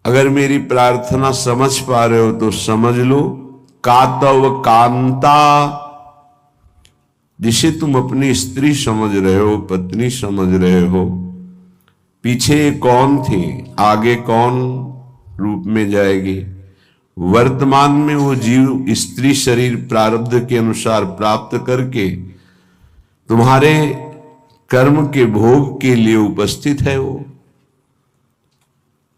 अगर मेरी प्रार्थना समझ पा रहे हो तो समझ लो, कातव कांता, जिसे तुम अपनी स्त्री समझ रहे हो, पत्नी समझ रहे हो, पीछे कौन थी, आगे कौन रूप में जाएगी। वर्तमान में वो जीव स्त्री शरीर प्रारब्ध के अनुसार प्राप्त करके तुम्हारे कर्म के भोग के लिए उपस्थित है। वो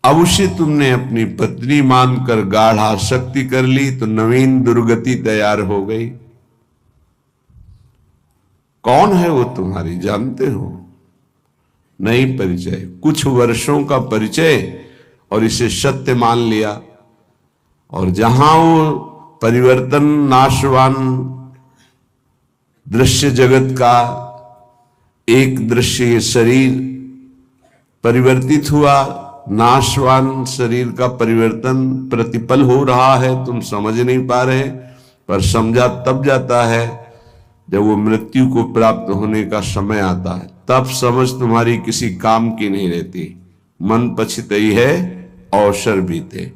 अब उसे तुमने अपनी पत्नी मानकर गाढ़ आसक्ति कर ली तो नवीन दुर्गति तैयार हो गई। कौन है वो तुम्हारी, जानते हो? नहीं परिचय, कुछ वर्षों का परिचय और इसे सत्य मान लिया। और जहां वो परिवर्तन नाशवान दृश्य जगत का एक दृश्य शरीर परिवर्तित हुआ, नाशवान शरीर का परिवर्तन प्रतिपल हो रहा है, तुम समझ नहीं पा रहे, पर समझा तब जाता है जब वो मृत्यु को प्राप्त होने का समय आता है। तब समझ तुम्हारी किसी काम की नहीं रहती। मन पछितई है अवसर बीते।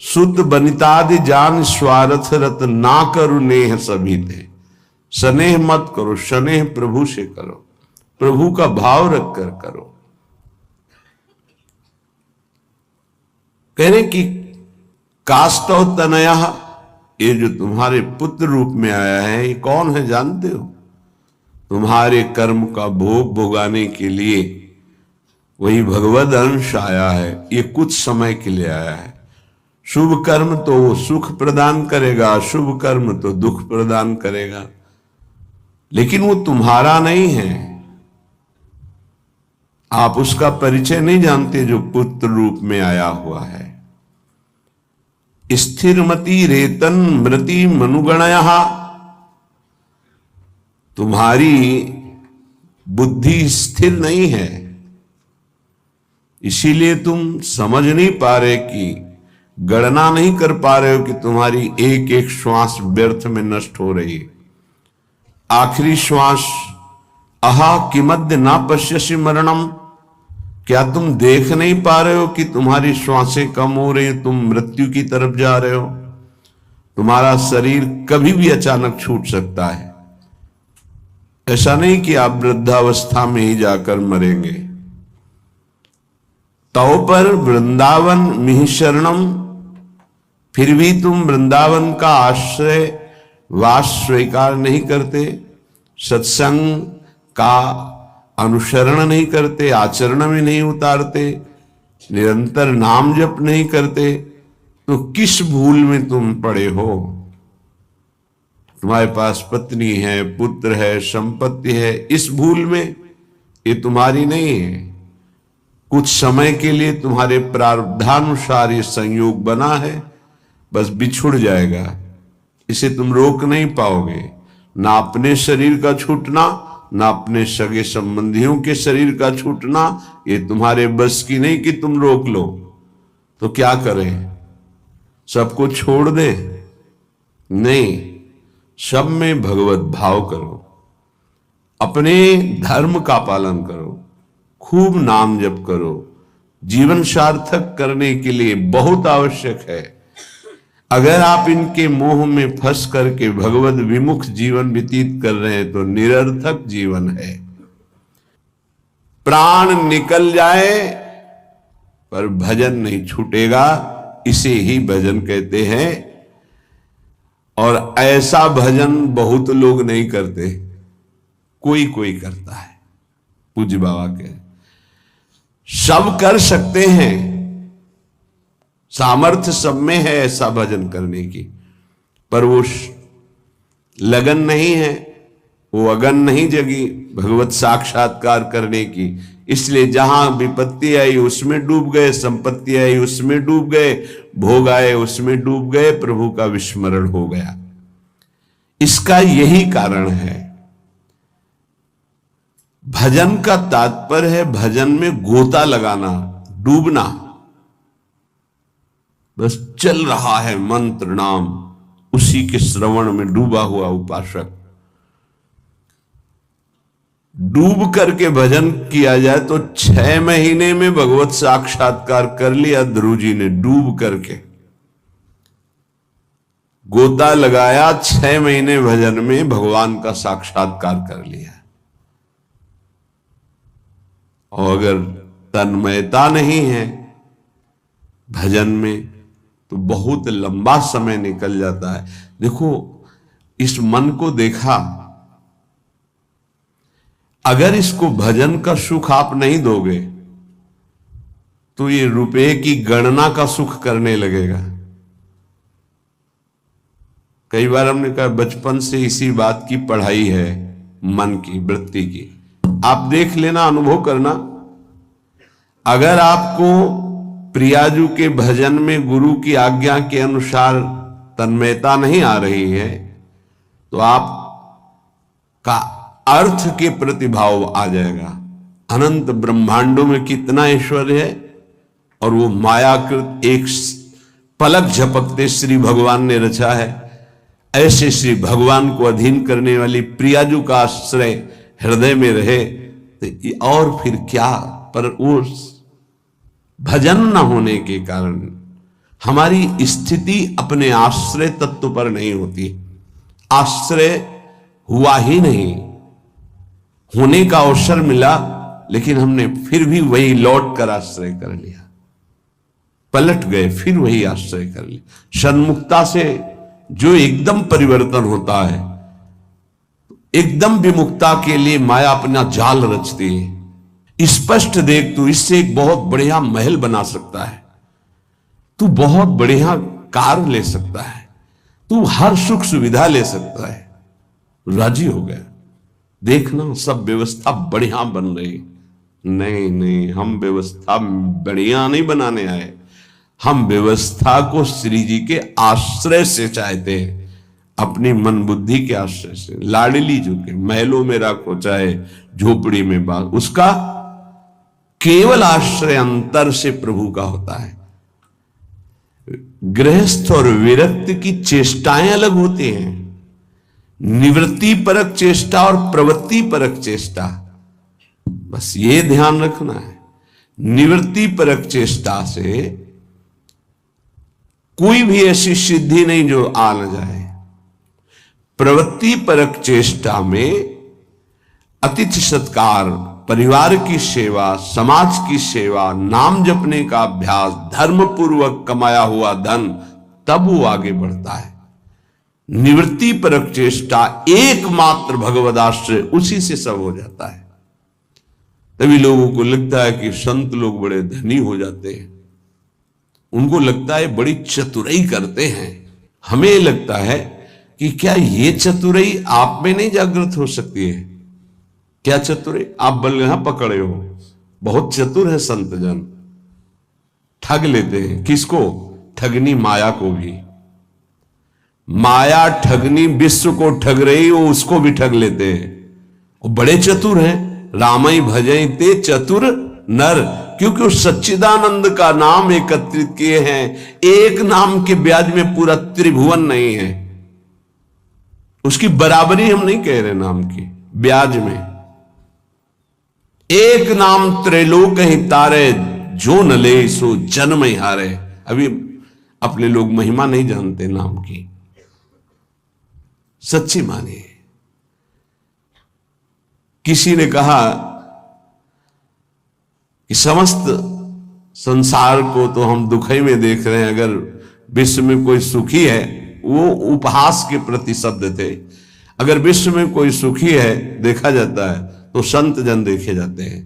शुद्ध बनितादि जान स्वार्थ रत, ना करो नेह सभी थे। स्नेह मत करो, स्नेह प्रभु से करो, प्रभु का भाव रख कर करो। कहने की काष्टव तनया, ये जो तुम्हारे पुत्र रूप में आया है, ये कौन है जानते हो? तुम्हारे कर्म का भोग भोगाने के लिए वही भगवद अंश आया है। ये कुछ समय के लिए आया है। शुभ कर्म तो वो सुख प्रदान करेगा, अशुभ कर्म तो दुख प्रदान करेगा, लेकिन वो तुम्हारा नहीं है। आप उसका परिचय नहीं जानते जो पुत्र रूप में आया हुआ है। स्थिरमति रेतन मृति मनुगणया, तुम्हारी बुद्धि स्थिर नहीं है, इसीलिए तुम समझ नहीं पा रहे कि गणना नहीं कर पा रहे हो कि तुम्हारी एक एक श्वास व्यर्थ में नष्ट हो रही है। आखिरी श्वास अहा किमद्य ना पश्यसि मरणम, क्या तुम देख नहीं पा रहे हो कि तुम्हारी श्वासें कम हो रही, तुम मृत्यु की तरफ जा रहे हो। तुम्हारा शरीर कभी भी अचानक छूट सकता है। ऐसा नहीं कि आप वृद्धावस्था में ही जाकर मरेंगे। तो पर वृंदावन मिहि शरणम, फिर भी तुम वृंदावन का आश्रय वास स्वीकार नहीं करते, सत्संग का अनुसरण नहीं करते, आचरण में नहीं उतारते, निरंतर नाम जप नहीं करते, तो किस भूल में तुम पड़े हो? तुम्हारे पास पत्नी है, पुत्र है, संपत्ति है, इस भूल में, ये तुम्हारी नहीं है। कुछ समय के लिए तुम्हारे प्रारब्धानुसार ये संयोग बना है, बस बिछुड़ जाएगा, इसे तुम रोक नहीं पाओगे। ना अपने शरीर का छूटना, ना अपने सगे संबंधियों के शरीर का छूटना, ये तुम्हारे बस की नहीं कि तुम रोक लो। तो क्या करें? सबको छोड़ दे? नहीं, सब में भगवत भाव करो, अपने धर्म का पालन करो, खूब नाम जप करो। जीवन सार्थक करने के लिए बहुत आवश्यक है। अगर आप इनके मोह में फंस करके भगवत विमुख जीवन व्यतीत कर रहे हैं तो निरर्थक जीवन है। प्राण निकल जाए पर भजन नहीं छूटेगा, इसे ही भजन कहते हैं। और ऐसा भजन बहुत लोग नहीं करते, कोई कोई करता है। पूज्य बाबा के सब कर सकते हैं, सामर्थ्य सब में है ऐसा भजन करने की, पर वो लगन नहीं है, वो अगन नहीं जगी भगवत साक्षात्कार करने की। इसलिए जहां विपत्ति आई उसमें डूब गए, संपत्ति आई उसमें डूब गए, भोग आए उसमें डूब गए, प्रभु का विस्मरण हो गया। इसका यही कारण है। भजन का तात्पर्य है भजन में गोता लगाना, डूबना। बस चल रहा है मंत्र नाम, उसी के श्रवण में डूबा हुआ उपासक। डूब करके भजन किया जाए तो 6 महीने में भगवत साक्षात्कार कर लिया ध्रुव जी ने। डूब करके गोता लगाया, 6 महीने भजन में भगवान का साक्षात्कार कर लिया। और अगर तन्मयता नहीं है भजन में तो बहुत लंबा समय निकल जाता है। देखो, इस मन को देखा, अगर इसको भजन का सुख आप नहीं दोगे तो ये रुपए की गणना का सुख करने लगेगा। कई बार हमने कहा बचपन से इसी बात की पढ़ाई है, मन की वृत्ति की। आप देख लेना, अनुभव करना। अगर आपको प्रियाजू के भजन में गुरु की आज्ञा के अनुसार तन्मयता नहीं आ रही है तो आप का अर्थ के प्रति भाव आ जाएगा। अनंत ब्रह्मांडों में कितना ऐश्वर्य है और वो मायाकृत एक पलक झपकते श्री भगवान ने रचा है। ऐसे श्री भगवान को अधीन करने वाली प्रियाजू का आश्रय हृदय में रहे तो और फिर क्या। पर वो भजन न होने के कारण हमारी स्थिति अपने आश्रय तत्व पर नहीं होती। आश्रय हुआ ही नहीं, होने का अवसर मिला लेकिन हमने फिर भी वही लौट कर आश्रय कर लिया, पलट गए, फिर वही आश्रय कर लिया। सन्मुखता से जो एकदम परिवर्तन होता है, एकदम विमुक्ता के लिए माया अपना जाल रचती है। स्पष्ट देख, तू इससे एक बहुत बढ़िया महल बना सकता है, तू बहुत बढ़िया कार ले सकता है, तू हर सुख सुविधा ले सकता है। राजी हो गया। देखना सब व्यवस्था बढ़िया बन रही। नहीं नहीं, हम व्यवस्था बढ़िया नहीं बनाने आए, हम व्यवस्था को श्री जी के आश्रय से चाहते हैं, अपनी मन बुद्धि के आश्रय से। लाडली जो के महलों में रखो चाहे झोपड़ी में बाग, उसका केवल आश्रय अंतर से प्रभु का होता है। गृहस्थ और विरक्त की चेष्टाएं अलग होती हैं, निवृत्ति परक चेष्टा और प्रवृत्ति परक चेष्टा, बस ये ध्यान रखना है। निवृत्ति परक चेष्टा से कोई भी ऐसी सिद्धि नहीं जो आ न जाए। प्रवृत्ति परक चेष्टा में अतिथि सत्कार, परिवार की सेवा, समाज की सेवा, नाम जपने का अभ्यास, धर्म पूर्वक कमाया हुआ धन, तब वो आगे बढ़ता है। निवृत्ति परक चेष्टा एकमात्र भगवदाश्रय, उसी से सब हो जाता है। तभी लोगों को लगता है कि संत लोग बड़े धनी हो जाते हैं, उनको लगता है बड़ी चतुराई करते हैं। हमें लगता है कि क्या ये चतुराई आप में नहीं जागृत हो सकती है? क्या चतुराई? आप बल यहां पकड़े हो, बहुत चतुर है संत जन, ठग लेते हैं। किसको? ठगनी माया को भी। माया ठगनी विश्व को ठग रही, वो उसको भी ठग लेते हैं। वो बड़े चतुर हैं। रामई भजई ते चतुर नर, क्योंकि वो सच्चिदानंद का नाम एकत्रित किए हैं। एक नाम के ब्याज में पूरा त्रिभुवन नहीं है, उसकी बराबरी हम नहीं कह रहे नाम की ब्याज में। एक नाम त्रैलोक ही तारे, जो न ले सो जन्म ही हारे। अभी अपने लोग महिमा नहीं जानते नाम की, सच्ची मानिए। किसी ने कहा कि समस्त संसार को तो हम दुखई में देख रहे हैं, अगर विश्व में कोई सुखी है, वो उपहास के प्रति शब्द थे, अगर विश्व में कोई सुखी है देखा जाता है तो संत जन देखे जाते हैं।